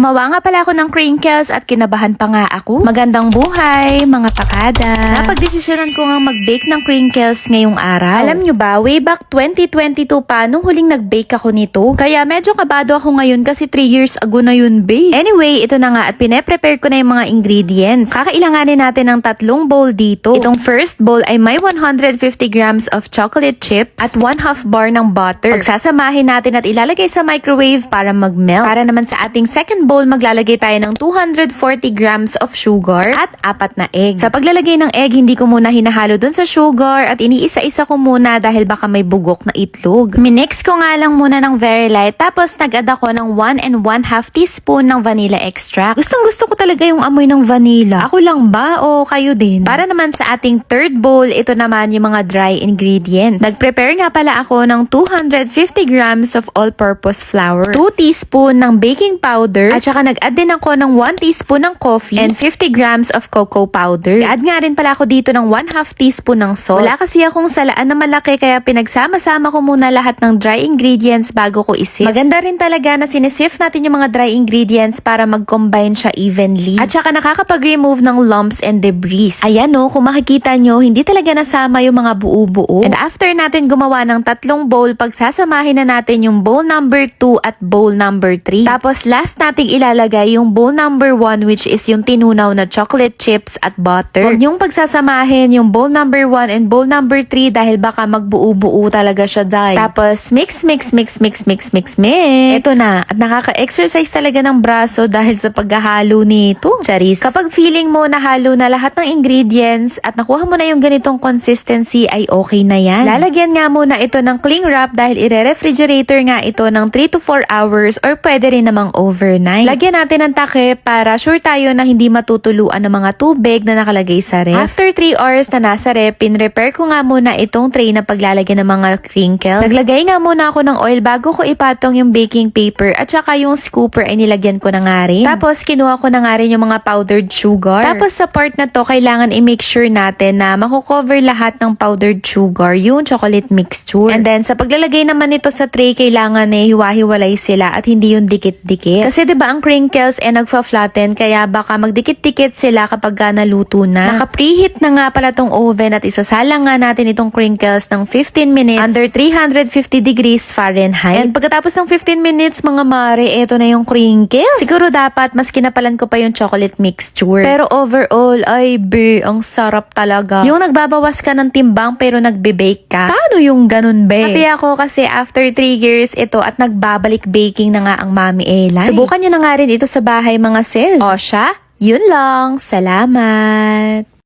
Gumawa nga pala ako ng crinkles at kinabahan pa nga ako. Magandang buhay, mga pakada. Napagdesisyonan ko nga mag-bake ng crinkles ngayong araw. Alam nyo ba, way back 2022 pa nung huling nag-bake ako nito. Kaya medyo kabado ako ngayon kasi 3 years ago na yun, babe. Anyway, ito na nga at pine-prepare ko na yung mga ingredients. Kakailanganin natin ng 3 bowl dito. Itong first bowl ay may 150 grams of chocolate chips at 1/2 bar ng butter. Pagsasamahin natin at ilalagay sa microwave para mag-melt. Para naman sa ating second bowl, maglalagay tayo ng 240 grams of sugar at 4 na egg. Sa paglalagay ng egg, hindi ko muna hinahalo dun sa sugar at iniisa-isa ko muna dahil baka may bugok na itlog. Minix ko nga lang muna ng very light tapos nag-add ako ng 1 1/2 teaspoon ng vanilla extract. Gustong gusto ko talaga yung amoy ng vanilla. Ako lang ba o kayo din? Para naman sa ating third bowl, ito naman yung mga dry ingredients. Nag-prepare nga pala ako ng 250 grams of all-purpose flour, 2 teaspoon ng baking powder, at saka nag-add din ako ng 1 teaspoon ng coffee and 50 grams of cocoa powder. Nag-add nga rin pala ako dito ng 1/2 teaspoon ng salt. Wala kasi akong salaan na malaki kaya pinagsama-sama ko muna lahat ng dry ingredients bago ko isip. Maganda rin talaga na sinisift natin yung mga dry ingredients para mag-combine siya evenly. At saka nakakapag-remove ng lumps and debris. Ayan o, kung makikita nyo, hindi talaga nasama yung mga buo-buo. And after natin gumawa ng 3 bowl, pagsasamahin na natin yung bowl number 2 at bowl number 3. Tapos last nating ilalagay yung bowl number 1 which is yung tinunaw na chocolate chips at butter. Huwag nyong pagsasamahin yung bowl number 1 and bowl number 3 dahil baka magbuo-buo talaga siya dahil. Tapos mix. Ito na. At nakaka-exercise talaga ng braso dahil sa paghahalo nito. Charis. Kapag feeling mo nahalo na lahat ng ingredients at nakuha mo na yung ganitong consistency ay okay na yan. Lalagyan nga muna ito ng cling wrap dahil ire-refrigerator nga ito ng 3 to 4 hours or pwede rin namang overnight. Lagyan natin ng takip para sure tayo na hindi matutuluan ng mga tubig na nakalagay sa ref. After 3 hours na nasa ref, pin-repair ko nga muna itong tray na paglalagyan ng mga crinkles. Naglagay nga muna ako ng oil bago ko ipatong yung baking paper at saka yung scooper ay nilagyan ko na nga rin. Tapos kinuha ko na nga rin yung mga powdered sugar. Tapos sa part na to, kailangan i-make sure natin na makukover lahat ng powdered sugar, yung chocolate mixture. And then sa paglalagay naman nito sa tray, kailangan hiwa-hiwalay sila at hindi yung dikit-dikit. Kasi 'di ba ang crinkles nagfa-flatten kaya baka magdikit-dikit sila kapag naluto na. Naka-preheat na nga pala tong oven at isasalang nga natin itong crinkles ng 15 minutes under 350 degrees Fahrenheit. And pagkatapos ng 15 minutes mga mare, eto na yung crinkles. Siguro dapat mas kinapalan ko pa yung chocolate mixture. Pero overall, ay be, ang sarap talaga. Yung nagbabawas ka ng timbang pero nagbe-bake ka. Paano yung ganun be? Happy ako kasi after 3 years ito at nagbabalik baking na nga ang Mami Ella. Subukan nyo na nga rin ito sa bahay mga sis. O siya, yun lang. Salamat.